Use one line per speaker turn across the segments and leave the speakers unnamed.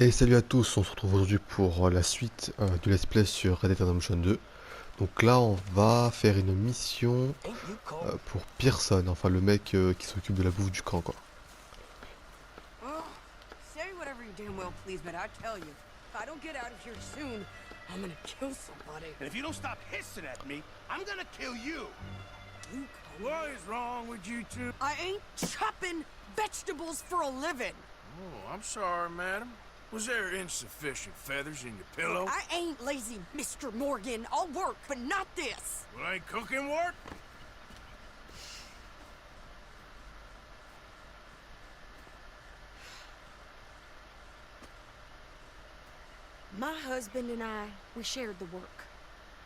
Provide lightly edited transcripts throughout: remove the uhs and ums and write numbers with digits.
Et salut à tous, on se retrouve aujourd'hui pour la suite du let's play sur Red Dead Redemption 2. Donc là on va faire une mission pour Pearson, enfin le mec qui s'occupe de la bouffe du camp quoi.
Oh, say whatever you damn well please, but I tell you, if I don't get out of here soon, I'm gonna kill somebody.
And if you don't stop hissing at me, I'm gonna kill you. What is wrong with you two?
I ain't chopping vegetables for a living.
Oh, I'm sorry, madam. Was there insufficient feathers in your pillow?
I ain't lazy, Mr. Morgan. I'll work, but not this.
Well, ain't cooking work?
My husband and I, we shared the work.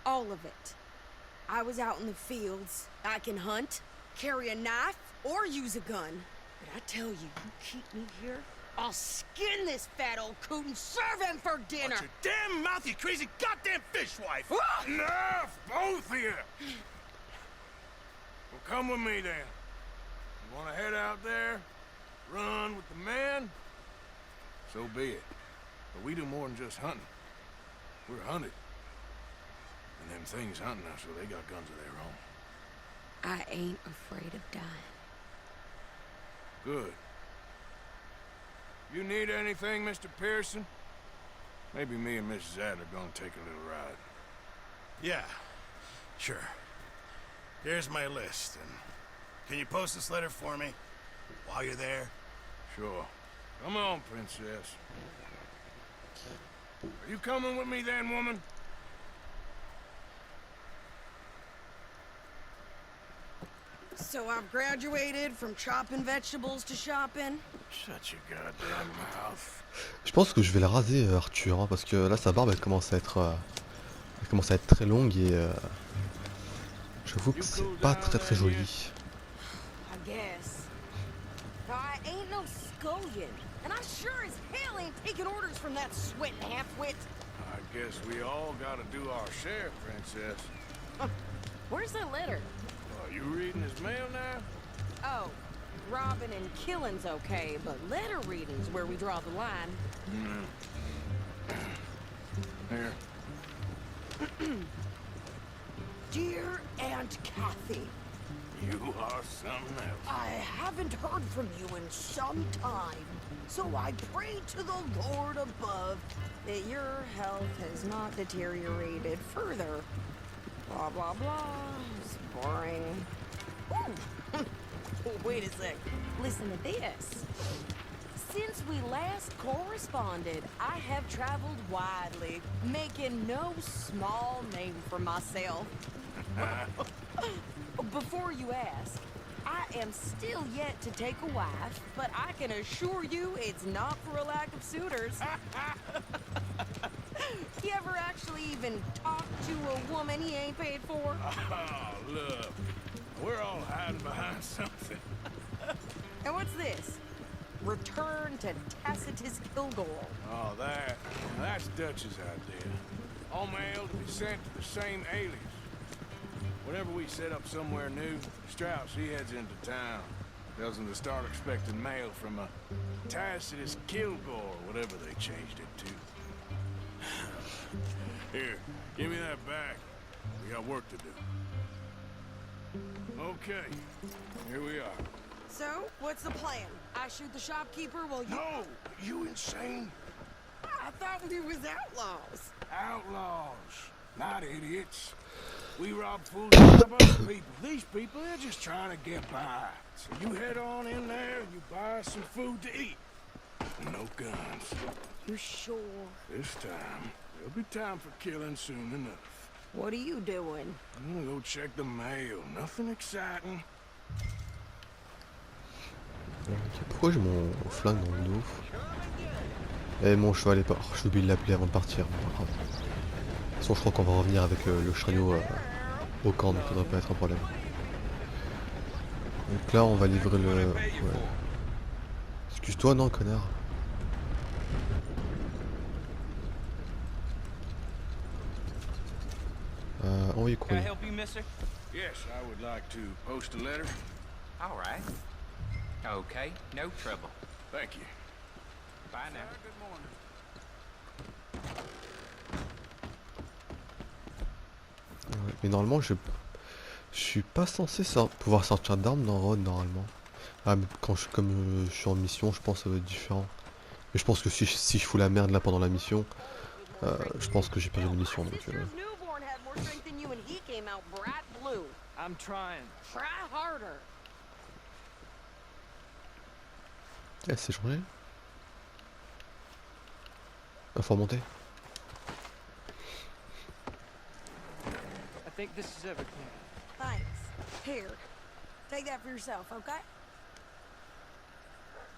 All of it. I was out in the fields. I can hunt, carry a knife, or use a gun. But I tell you, you keep me here, I'll skin this fat old coot and serve him for dinner.
Watch your damn mouth, you crazy goddamn fishwife!
Ah!
Enough, both of you! Well, come with me then. You wanna head out there, run with the men? So be it. But we do more than just hunting. We're hunted. And them things hunting us, so they got guns of their own.
I ain't afraid of dying.
Good. You need anything, Mr. Pearson? Maybe me and Mrs. Adler gonna take a little ride.
Yeah, sure. Here's my list, and can you post this letter for me while you're there?
Sure. Come on, princess. Are you coming with me then, woman?
So I've graduated from chopping vegetables to shopping.
Shut your goddamn mouth.
Je pense que je vais la raser Arthur, hein, parce que là sa barbe elle commence à être très longue et j'avoue que c'est pas très joli.
I guess. Now, I ain't no scullion, and I sure as hell ain't taking orders from that sweating half-wit.
I guess we all gotta do our share, princess.
Where's that letter?
Are you reading his mail now?
Oh, robbing and killing's okay, but letter reading's where we draw the line.
Here.
Dear Aunt Kathy,
You are something else.
I haven't heard from you in some time, so I pray to the Lord above that your health has not deteriorated further. Blah, blah, blah. It's boring. Ooh. Wait a sec. Listen to this. Since we last corresponded, I have traveled widely, making no small name for myself. Before you ask, I am still yet to take a wife, but I can assure you it's not for a lack of suitors. You ever actually even talk to a woman he ain't paid for?
Oh, look. We're all hiding behind something.
And what's this? Return to Tacitus Kilgore.
Oh, that's Dutch's idea. All mail to be sent to the same alias. Whenever we set up somewhere new, Strauss, he heads into town. Tells them to start expecting mail from a Tacitus Kilgore, whatever they changed it to. Here, give me that back. We got work to do. Okay, here we are.
So, what's the plan? I shoot the shopkeeper while you...
No! You insane?
I thought we was outlaws.
Outlaws, not idiots. We rob fools and rob other people. These people, they're just trying to get by. So you head on in there and you buy some food to eat. No guns.
You sure?
This time, there'll be time for killing soon enough.
What are you doing?
I'm gonna go check the mail. Nothing exciting.
Pourquoi j'ai mon flingue dans le dos? Et mon cheval est mort, j'ai oublié de l'appeler avant de partir. De toute façon je crois qu'on va revenir avec le chariot au camp, donc ça devrait pas être un problème. Donc là on va livrer le... Ouais. Excuse-toi non connard. Envoyé
Can I
courrier.
help you, mister?
Yes, I would like to post a letter.
All right. Okay, no trouble.
Thank you.
Bye now.
Good morning.
Mais normalement, je suis pas censé pouvoir sortir d'armes dans Road normalement. Ah, mais quand comme je suis en mission, je pense que ça va être différent. Mais je pense que si je fous la merde là pendant la mission, je pense que j'ai perdu de munitions. Donc,
Sister's newborn had more strength than you and he came out bright blue.
I'm trying.
Try harder.
eh, c'est changé. Il faut remonter.
I think this is everything.
Thanks. Here. Take that for yourself, okay?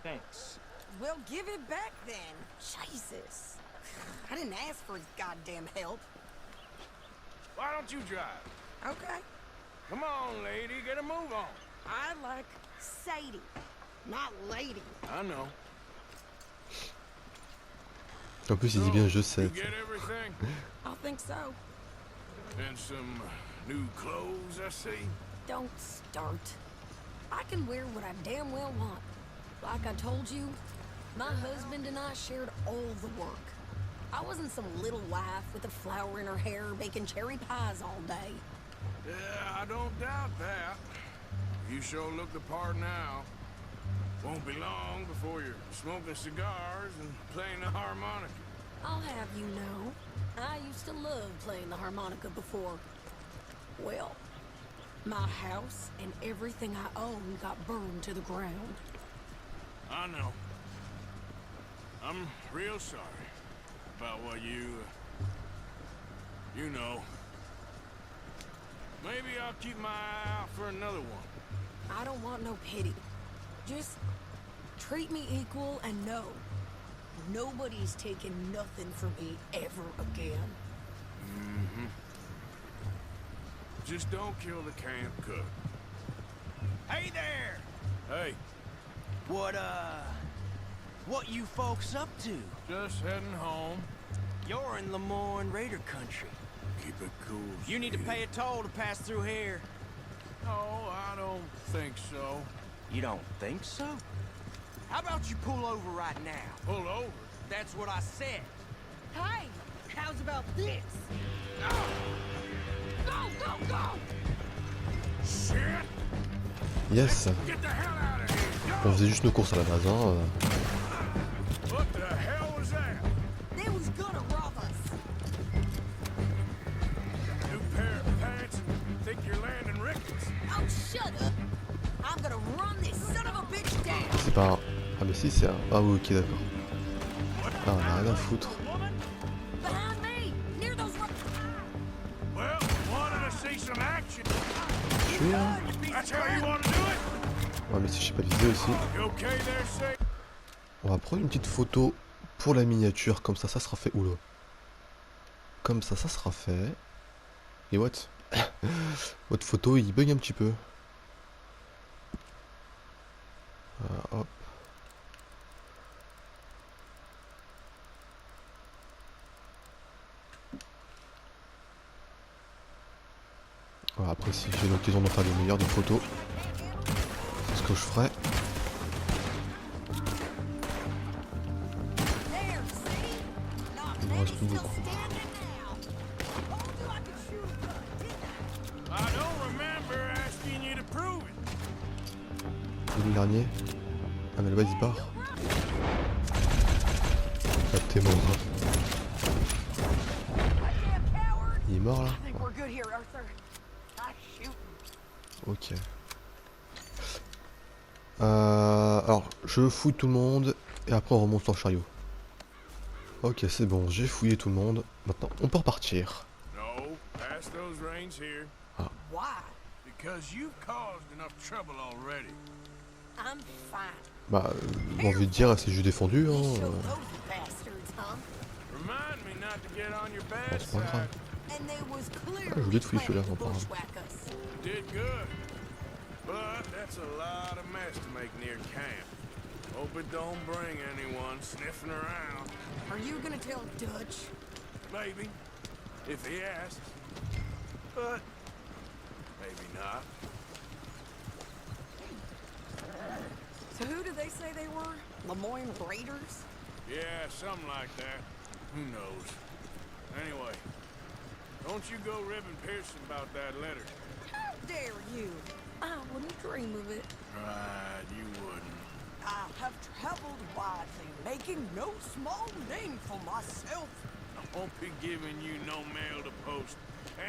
Thanks.
Well, give it back then. Jesus. I didn't ask for his goddamn help.
Why don't you drive?
Okay.
Come on, lady, get a move on.
I like Sadie, not lady.
I know.
En plus, il dit bien je
You
sais.
get everything?
I think so.
And some new clothes, I see.
Don't start. I can wear what I damn well want. Like I told you, my husband and I shared all the work. I wasn't some little wife with a flower in her hair baking cherry pies all day.
Yeah, I don't doubt that. You sure look the part now. Won't be long before you're smoking cigars and playing the harmonica.
I'll have you know, I used to love playing the harmonica before. Well, my house and everything I own got burned to the ground.
I know. I'm real sorry about what you know. Maybe I'll keep my eye out for another one.
I don't want no pity. Just treat me equal and know nobody's taking nothing from me ever again.
Mm-hmm. Just don't kill the camp cook.
Hey there!
Hey,
What you folks up to?
just heading home.
You're in Lemoyne Raider country.
Keep it cool.
You need to pay a toll to pass through here.
No, I don't think so.
You don't think so? How about you pull over right now?
Pull over.
That's what I said.
Hey, how's about this? Go, go, go!
Shit!
Yes.
Get the hell out of here!
On faisait juste nos courses à la base. Hein.
What the hell was that?
They was gonna rob us.
New pair of pants and think you're landing Ricketts.
Oh, shut up. I'm gonna run this son of a bitch down.
C'est pas un... Ah mais si c'est un... Ah oui ok d'accord. Ah on a rien à foutre.
Behind me, near those
Well, wanted to see some action.
Tuer là.
That's how you want to do it?
Ouais mais si je sais pas viser aussi.
You okay there, say?
On va prendre une petite photo pour la miniature, comme ça sera fait. Oula. Comme ça sera fait. Et what? Votre photo il bug un petit peu. Hop. Voilà, après si j'ai l'occasion d'en faire des meilleures des photos, c'est ce que je ferai.
there, see? Not
Il me
many
reste plus
still
beaucoup.
standing now. Told you I could shoot a gun, didn't I?
I don't remember asking you to prove it.
Et le dernier. Ah mais le bas il part. Ah t'es mort hein.
Goddamn coward.
Il est mort là?
I think we're good here, Arthur. I shoot.
Ok. Alors, je fouille tout le monde et après on remonte en chariot. Ok, c'est bon, j'ai fouillé tout le monde. Maintenant, on peut repartir.
No, pass those reins here.
Why?
Because you've caused enough trouble already.
I'm fine.
Bah, j'ai envie de dire, c'est juste défendu.
You
Hein.
showed those bastards, huh?
Remind me not to get on your bad
C'est pas grave.
side.
And they was clearly
je voulais te fouiller celui-là,
planning to
c'est pas grave.
bushwhack us.
Did good. But that's a lot of mess to make near camp. Hope it don't bring anyone sniffing around.
Are you gonna tell Dutch?
Maybe, if he asks. But maybe not.
So who did they say they were? Lemoyne Raiders?
Yeah, something like that. Who knows? Anyway, Don't you go ribbing Pearson about that letter.
How dare you? I wouldn't dream of it.
Right, you wouldn't.
I have traveled widely, making no small name for myself.
I won't be giving you no mail to post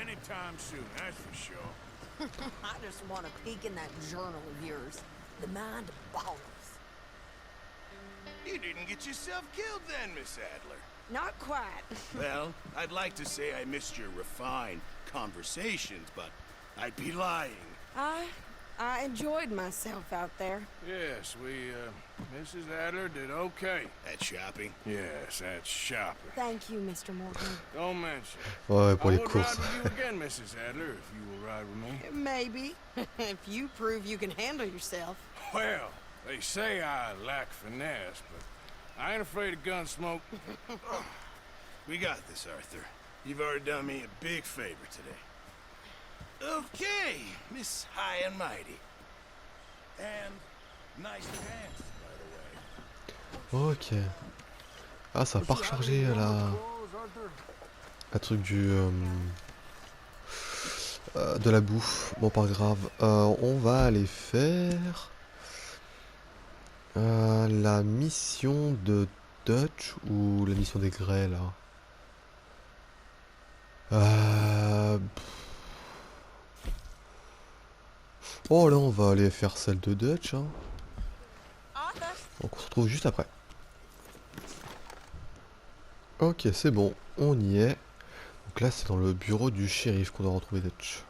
anytime soon, that's for sure.
I just want to peek in that journal of yours. The mind of ballers.
You didn't get yourself killed then, Miss Adler.
Not quite.
Well, I'd like to say I missed your refined conversations, but I'd be lying.
I enjoyed myself out there.
Yes, Mrs. Adler did okay.
At shopping?
Yes, that's shopping.
Thank you, Mr. Morgan.
Don't mention it.
Ouais, pour
I
les
would
courses.
ride with you again, Mrs. Adler, if you will ride with me.
Maybe. If you prove you can handle yourself.
Well, they say I lack finesse, but I ain't afraid of gun smoke.
We got this, Arthur. You've already done me a big favor today. Okay, Miss High and Mighty. And nice dance, by the way.
Ok. Ah, ça va pas recharger la truc du de la bouffe. Bon, pas grave. On va aller faire la mission de Dutch ou la mission des grès là. Oh là, on va aller faire celle de Dutch. Hein. Donc on se retrouve juste après. Ok, c'est bon, on y est. Donc là, c'est dans le bureau du shérif qu'on doit retrouver Dutch.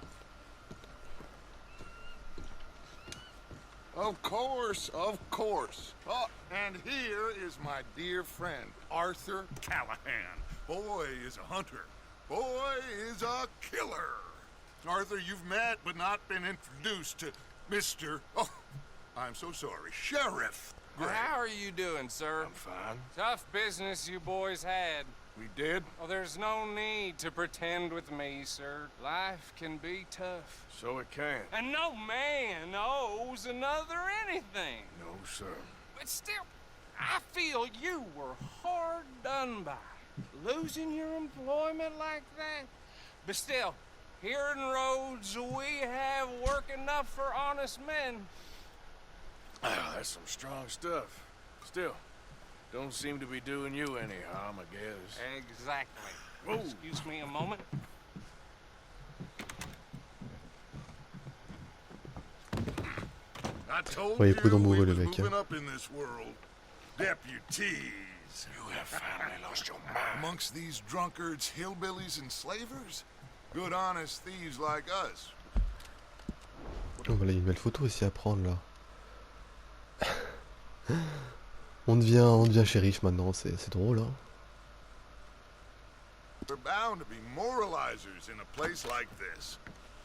Of course, of course. Oh, and here is my dear friend, Arthur Callahan. Boy is a hunter. Boy is a killer. Arthur, you've met but not been introduced to Mr. Oh, I'm so sorry, Sheriff Gray.
How are you doing, sir?
I'm fine.
Tough business you boys had.
We did?
Oh, there's no need to pretend with me, sir. Life can be tough.
So it can.
And no man owes another anything.
No, sir.
But still, I feel you were hard done by. Losing your employment like that. But still, here in Rhodes, we have work enough for honest men.
Ah, that's some strong stuff. Still, don't seem to be doing you any harm, I guess.
Exactly.
Whoa.
Excuse me a moment.
I told
Ouais, il est
you
prudent
we
bourreux, le
was
mec, hein.
moving up in this world. Deputies.
You have finally lost your mind.
Amongst these drunkards, hillbillies, and slavers? Good honest thieves like us.
Oh, voilà, il y a une belle photo aussi à prendre là. On devient shérif maintenant, c'est drôle hein.
We're bound to be moralizers in a place like this.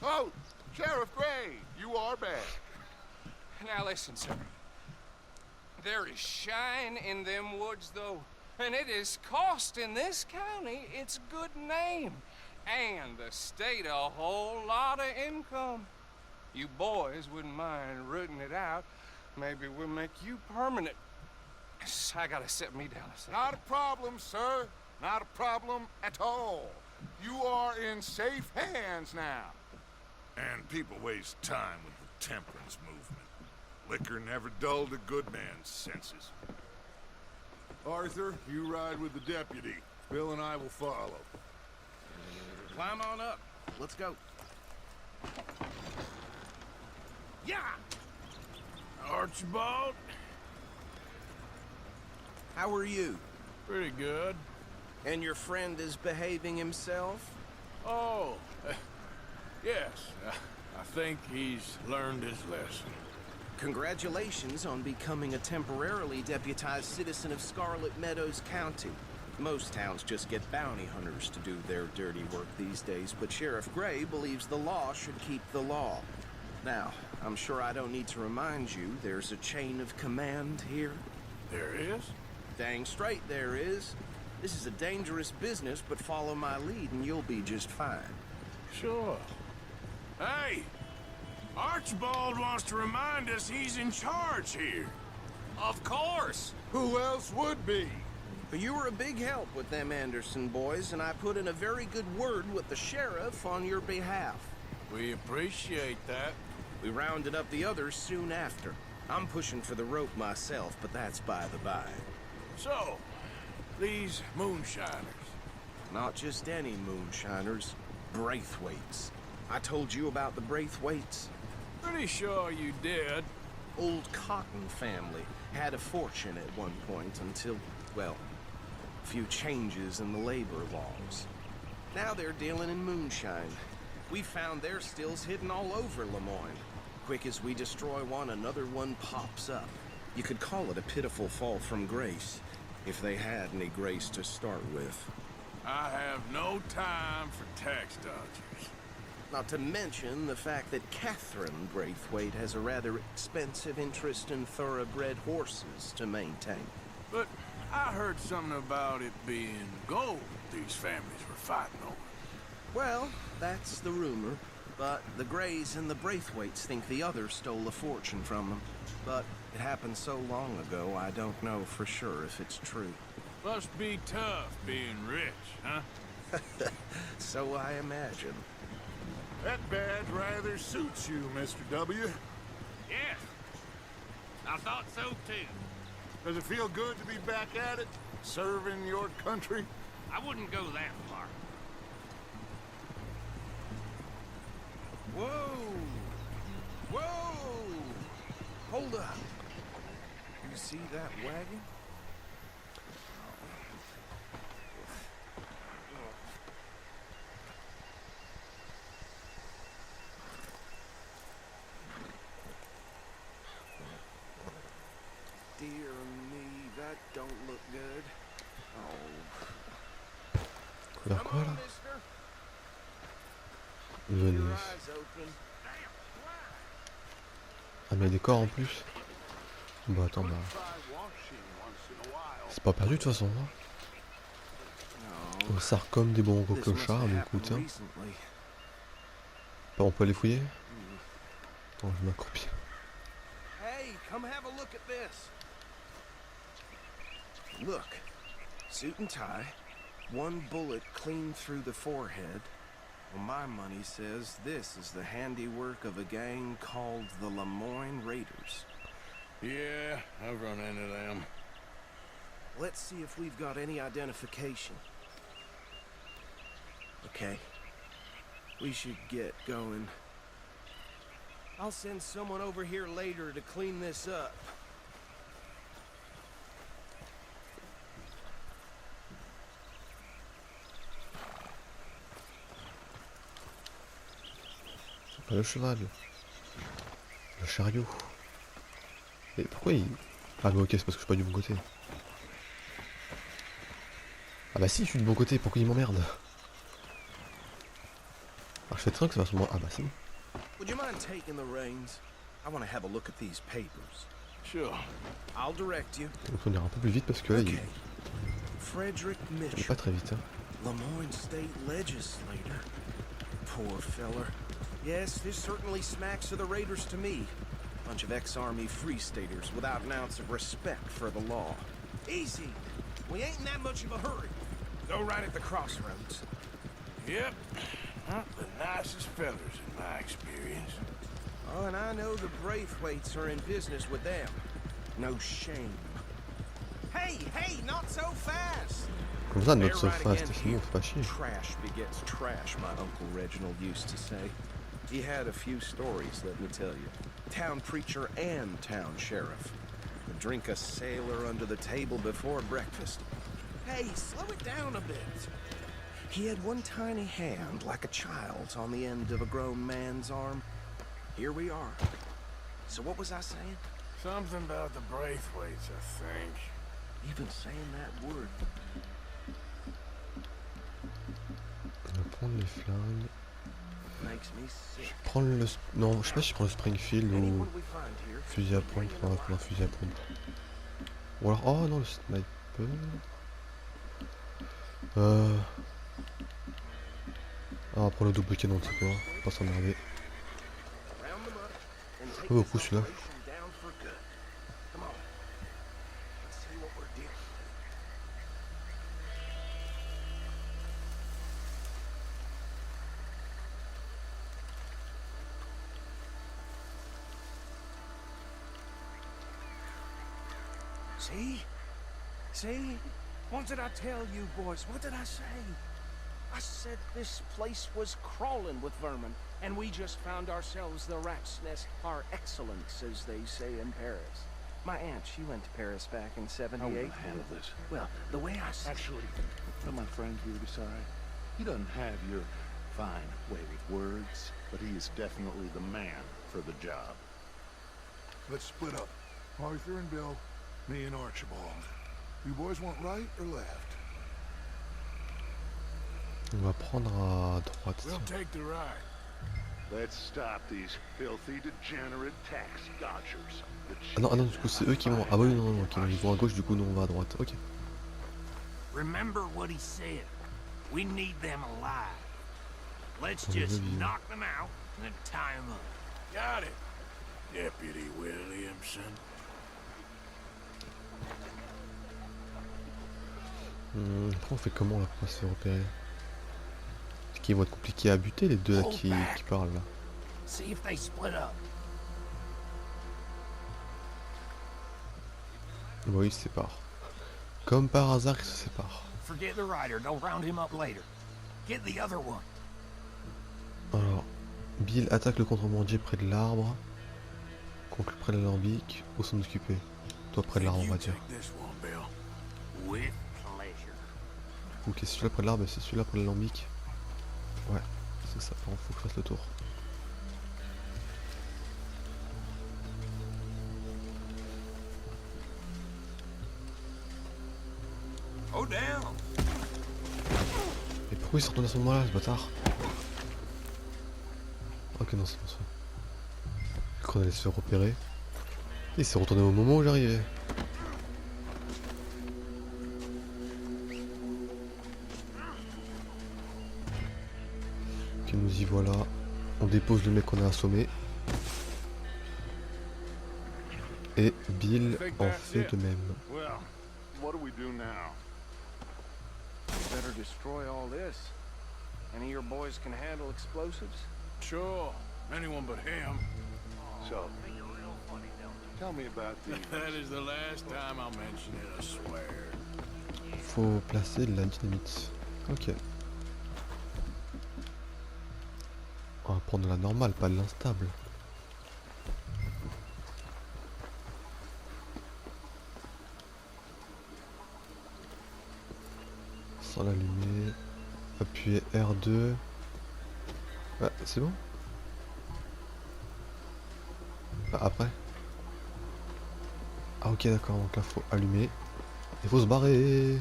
Oh, Sheriff Gray, you are back.
Now listen, sir. There is shine in them woods, though, and it is costing this county its good name, and the state a whole lot of income. You boys wouldn't mind rooting it out. Maybe we'll make you permanent. I gotta sit me down a second.
Not a problem, sir. Not a problem at all. You are in safe hands now. And people waste time with the temperance movement. Liquor never dulled a good man's senses. Arthur, you ride with the deputy. Bill and I will follow.
Climb on up. Let's go.
Yeah! Archibald?
How are you?
Pretty good.
And your friend is behaving himself?
Oh, yes. I think he's learned his lesson.
Congratulations on becoming a temporarily deputized citizen of Scarlet Meadows County. Most towns just get bounty hunters to do their dirty work these days, but Sheriff Gray believes the law should keep the law. Now, I'm sure I don't need to remind you there's a chain of command here.
There is?
Dang straight there is. This is a dangerous business, but follow my lead and you'll be just fine.
Sure. Hey! Archibald wants to remind us he's in charge here.
Of course!
Who else would be?
You were a big help with them Anderson boys, and I put in a very good word with the sheriff on your behalf.
We appreciate that.
We rounded up the others soon after. I'm pushing for the rope myself, but that's by the by.
So, these moonshiners.
Not just any moonshiners, Braithwaites. I told you about the Braithwaites.
Pretty sure you did.
Old Cotton family had a fortune at one point until, well, a few changes in the labor laws. Now they're dealing in moonshine. We found their stills hidden all over Lemoyne. Quick as we destroy one, another one pops up. You could call it a pitiful fall from grace, if they had any grace to start with.
I have no time for tax dodgers.
Not to mention the fact that Catherine Braithwaite has a rather expensive interest in thoroughbred horses to maintain.
But I heard something about it being gold these families were fighting over.
Well, that's the rumor. But the Greys and the Braithwaites think the others stole a fortune from them. But it happened so long ago, I don't know for sure if it's true.
Must be tough being rich, huh?
So I imagine.
That badge rather suits you, Mr. W.
Yes. I thought so too.
Does it feel good to be back at it? Serving your country?
I wouldn't go that far.
Whoa! Whoa! Hold up. You see that wagon? Dear me, that don't look good. Oh.
Couleur quoi là?
mister.
Venez.
Your eyes open.
Ah mais des corps en plus. Bah attends bah. C'est pas perdu de toute façon hein.
No.
Au sarcome des bons
This must
clochards,
have
mais
happened
écoute hein.
recently.
Bah, on peut aller fouiller? Attends, je m'accroupis.
Hey, come have a look at this. Look, suit and tie, one bullet clean through the forehead. Well, my money says this is the handiwork of a gang called the Lemoyne Raiders.
Yeah, I've run into them.
Let's see if we've got any identification. Okay, we should get going. I'll send someone over here later to clean this up.
Pas le cheval. Le chariot. Et pourquoi il... Ah mais ok, c'est parce que je suis pas du bon côté. Ah bah si, je suis du bon côté, pourquoi il m'emmerde? Alors je fais très bien que ça va se moi. Ah bah c'est bon.
Would you mind taking the reins? I want to have a look at these papers.
Sure.
I'll direct you.
Donc on ira un peu plus vite parce que là il
Okay. Frederick
est
Mitchell,
pas très vite hein.
Lemoyne State Legislator. Poor feller. Yes, this certainly smacks of the Raiders to me. Bunch of ex-Army Free Staters without an ounce of respect for the law. Easy. We ain't in that much of a hurry. Go right at the crossroads.
Yep. Not the nicest fellas in my experience.
Oh, and I know the Braithwaites are in business with them. No shame. Hey, not so fast!
Comme ça, not
They're
so
right
fast,
again
sinon
here.
faut pas chier.
Trash begets trash, my Uncle Reginald used to say. He had a few stories, let me tell you. Town preacher and town sheriff. Would drink a sailor under the table before breakfast. Hey, slow it down a bit. He had one tiny hand, like a child's, on the end of a grown man's arm. Here we are. So what was I saying?
Something about the Braithwaites, I think.
You've been saying that word.
On va prendre les flingues.
Makes me
Je
sick.
vais prendre le... Non, je sais pas si je prends le Springfield
Any,
ou
what do we find here?
fusil à pompe. On va prendre un fusil à pompe. Ou alors... Oh non, le sniper... Ah, on va prendre le double canon, tu sais quoi. On va pas s'emmerder.
Round them up and take
Pas beaucoup
this
celui-là.
operation down for good. Come on. Let's see what we're dealing with. See? See? What did I tell you, boys? What did I say? I said this place was crawling with vermin, and we just found ourselves the rat's nest par excellence, as they say in Paris. My aunt, she went to Paris back in '78.
How will I handle this?
Well, the way I see
Actually, let my friend here decide. He doesn't have your fine way with words, but he is definitely the man for the job.
Let's split up. Arthur and Bill, me and Archibald. You boys want right or left?
On va prendre à droite.
We'll take the ride.
Let's stop these filthy, degenerate tax dodgers.
Ah non, du coup c'est eux qui vont... Ah bah oui, non, ok, ils vont à gauche, du coup nous on va à droite, ok.
Remember what he said. We need them alive. Let's just knock them out and then tie them up.
Got it, Deputy Williamson.
Après on fait comment là pour se faire repérer? Parce qu'ils vont être compliqués à buter les deux là qui parlent là.
See if they split up.
Bon, ils se séparent. Comme par hasard ils se séparent.
Forget the rider. Go round him up later. Get the other one.
Alors, Bill attaque le contrebandier près de l'arbre. Conclut près de l'alambic. Où s'en occuper? Toi près de l'arbre on va dire.
With pleasure.
Ok, c'est celui-là près de l'arbre, c'est celui-là près de l'alambic. Ouais, c'est ça, faut que je fasse le tour.
Oh down.
Et pourquoi il s'est retourné à ce moment-là, ce bâtard? Ok, non, c'est bon ça. Je crois qu'on allait se faire repérer. Il s'est retourné au moment où j'arrivais. Ok, nous y voilà. On dépose le mec qu'on a assommé. Et Bill en fait de même.
Well, what do we do now?
better destroy all this. Any of your boys can handle explosives?
Sure, anyone but him.
So, tell me about the...
That is the last time I'll mention it, I swear.
Faut placer de la dynamite. Ok. On va prendre la normale, pas de l'instable. Sans l'allumer. Appuyez R2. Ouais, c'est bon. Ah, après. Ah ok d'accord, donc là faut allumer. Il faut se barrer.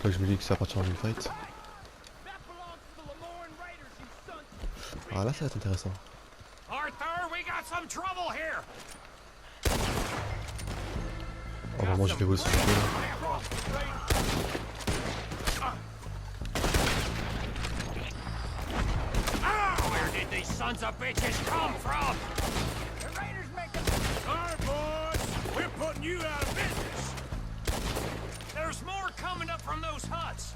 Là je me dis que ça va partir en une fight. Ah là ça va être intéressant.
Arthur, we got some trouble here.
Oh bah moi je vais voler ce jeu.
Where did these sons of bitches come from? The raiders making...
All right, boys, we're putting you out of business.
There's more coming up from those huts.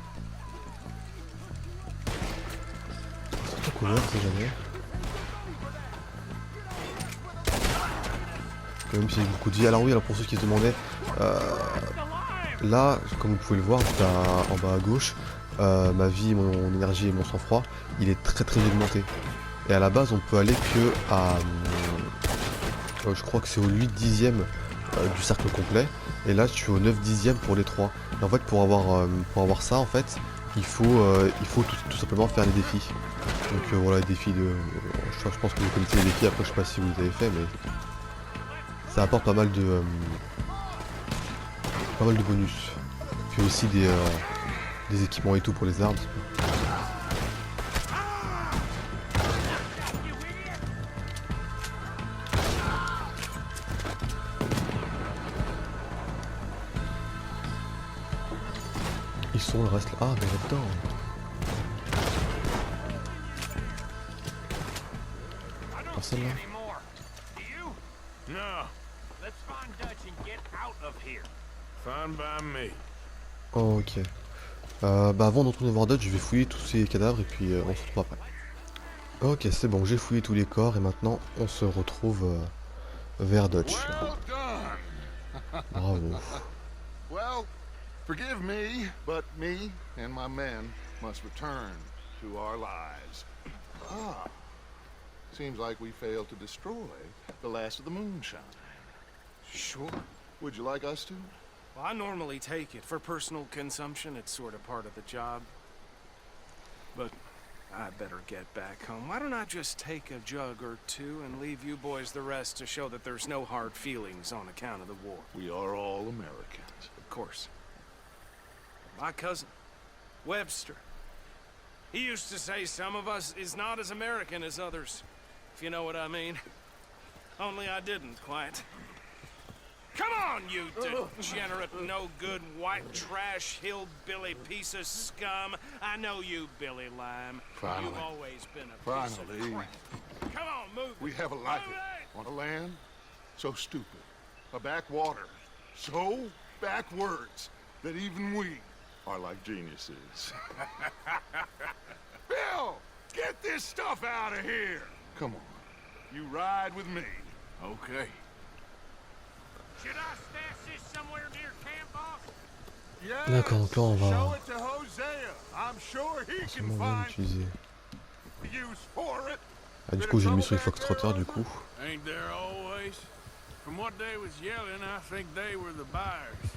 Surtout couvert, c'est jamais. Même si j'ai beaucoup de vie. Alors oui, alors pour ceux qui se demandaient, là, comme vous pouvez le voir, juste en bas à gauche, ma vie, mon énergie et mon sang-froid, il est très augmenté. Et à la base, on peut aller que à, je crois que c'est au 8/10e du cercle complet. Et là, tu es au 9/10e pour les 3. Et en fait, pour avoir ça, en fait, il faut tout simplement faire les défis. Donc voilà, les défis de, je pense que vous connaissez les défis. Après, je sais pas si vous les avez fait, mais ça apporte pas mal de bonus. Puis aussi des équipements et tout pour les armes. Ils sont le reste là. Ah mais là-dedans. Personne là.
No,
Let's find Dutch and get out of here.
fine by me.
Oh, ok. Bah avant de retourner voir Dutch, je vais fouiller tous ces cadavres et puis on se retrouve après. Ok, c'est bon, j'ai fouillé tous les corps et maintenant on se retrouve vers Dutch.
Well done.
Bravo.
Well, forgive me, but me and my men must return to our lives. Ah, seems like we failed to destroy the last of the moonshine.
Sure.
Would you like us to?
Well, I normally take it. For personal consumption, it's sort of part of the job. But I better get back home. Why don't I just take a jug or two and leave you boys the rest to show that there's no hard feelings on account of the war?
We are all Americans.
Of course. My cousin, Webster. He used to say some of us is not as American as others, if you know what I mean. Only I didn't quite. Come on, you degenerate, no-good, white trash, hillbilly piece of scum. I know you, Billy Lime.
Finally.
You've always been a piece of
Finally.
crap. Come on, move.
We have a life
Move it!
on a land so stupid, a backwater so backwards that even we are like geniuses. Bill, get this stuff out of here. Come on, you ride with me.
Okay.
Should I stash this somewhere near camp, boss?
Yes,
D'accord, donc là on
show
va
it to Hosea. I'm sure he can
sûrement bien
find
l'utiliser.
use for it.
Ah, du coup j'ai le mission Foxtrotter du coup.
Ain't there always? From what they was yelling, I think they were the buyers.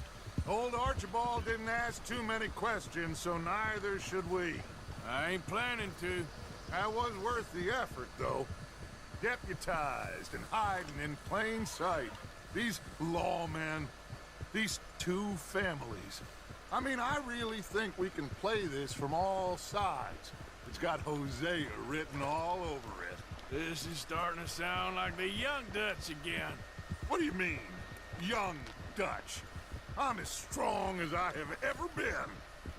Old Archibald didn't ask too many questions, so neither should we.
I ain't planning to.
That was worth the effort, though. Deputized and hiding in plain sight. These lawmen, these two families. I mean, I really think we can play this from all sides. It's got Hosea written all over it.
This is starting to sound like the young Dutch again.
What do you mean, young Dutch? I'm as strong as I have ever been.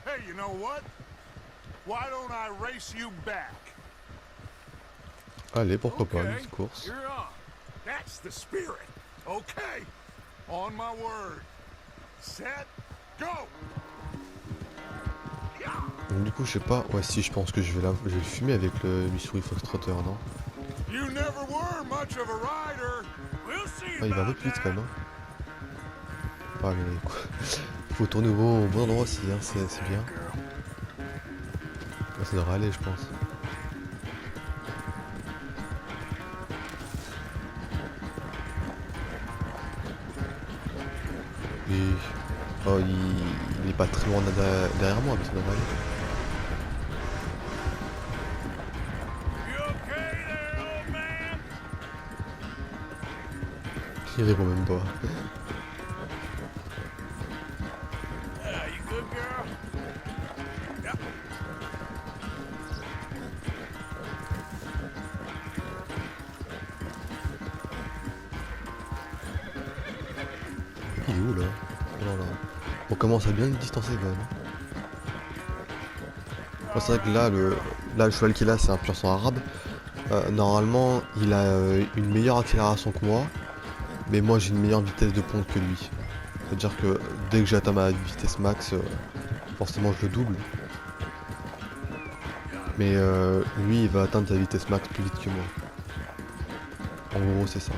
Hey, you know what? Why don't I race you back?
Allez, pourquoi pas, une
Okay,
petite course.
you're on.
That's the spirit. Okay. On my word. Set, go.
Donc du coup je sais pas, ouais si je pense que je vais le fumer avec le Missouri Foxtrotter, non?
You never were much of a rider.
We'll see
Ah, il va un peu plus vite quand même. Hein. Ah mais quoi. Faut tourner au bon endroit aussi, hein, c'est bien. Ouais, ça devrait aller je pense. Et... Oh, il est pas très loin derrière moi, mais ça devrait aller.
You okay there, old man?
Il répond même pas.
You good, girl? Yep.
Il est où là? Oh là. On commence à bien le distancer quand même. Ouais, c'est vrai que là le cheval qu'il a c'est un pur sang arabe. Normalement il a une meilleure accélération que moi. Mais moi j'ai une meilleure vitesse de ponte que lui. C'est-à-dire que dès que j'atteins ma vitesse max, forcément je le double. Mais lui il va atteindre sa vitesse max plus vite que moi. En gros c'est ça.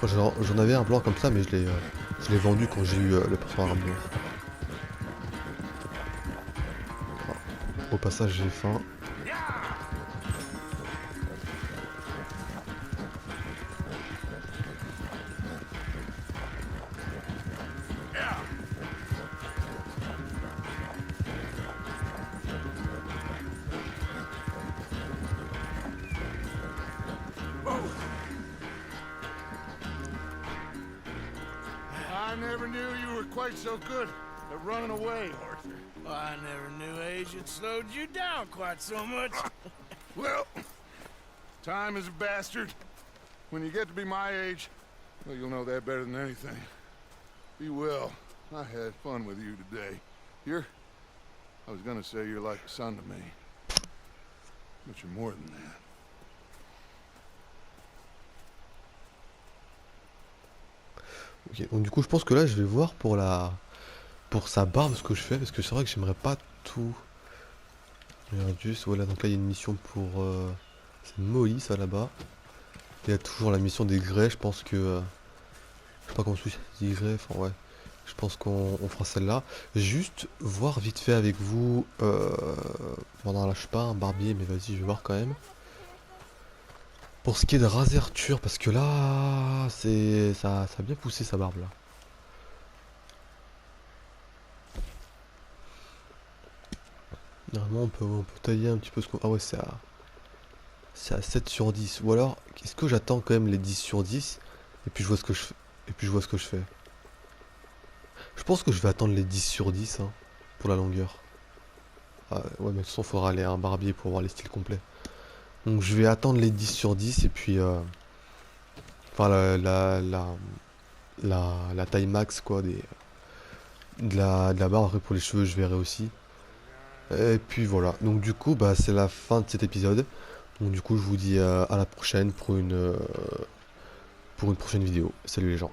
J'en avais un blanc comme ça mais je l'ai vendu quand j'ai eu le perso arabe noir. Au passage j'ai faim.
I never knew you were quite so good at running away, Arthur.
Well, I never knew age had slowed you down quite so much.
Well, time is a bastard. When you get to be my age, well, you'll know that better than anything. Be well. I had fun with you today. I was gonna say you're like a son to me. But you're more than that.
Ok, donc du coup je pense que là je vais voir pour sa barbe ce que je fais parce que c'est vrai que j'aimerais pas tout Je regarde juste, voilà, donc là il y a une mission pour... c'est Molly ça là-bas. Il y a toujours la mission des grès, je pense que... je sais pas comment c'est des grès, enfin ouais. Je pense qu'on fera celle-là. Juste voir vite fait avec vous... Bon non là je suis pas un barbier mais vas-y je vais voir quand même. Pour ce qui est de raserture, parce que là... c'est ça a bien poussé sa barbe là. Normalement on peut tailler un petit peu ce qu'on... Ah ouais c'est à 7 sur 10. Ou alors, est-ce que j'attends quand même les 10 sur 10 et puis je vois ce que je fais. Et puis je vois ce que je fais. Je pense que je vais attendre les 10 sur 10 hein, pour la longueur. Ah, ouais mais de toute façon il faudra aller à un barbier pour voir les styles complets. Donc je vais attendre les 10 sur 10 et puis... Enfin la taille max quoi de la barbe. Après pour les cheveux je verrai aussi. Et puis voilà, donc du coup bah c'est la fin de cet épisode. Donc du coup je vous dis à la prochaine pour une prochaine vidéo. Salut les gens.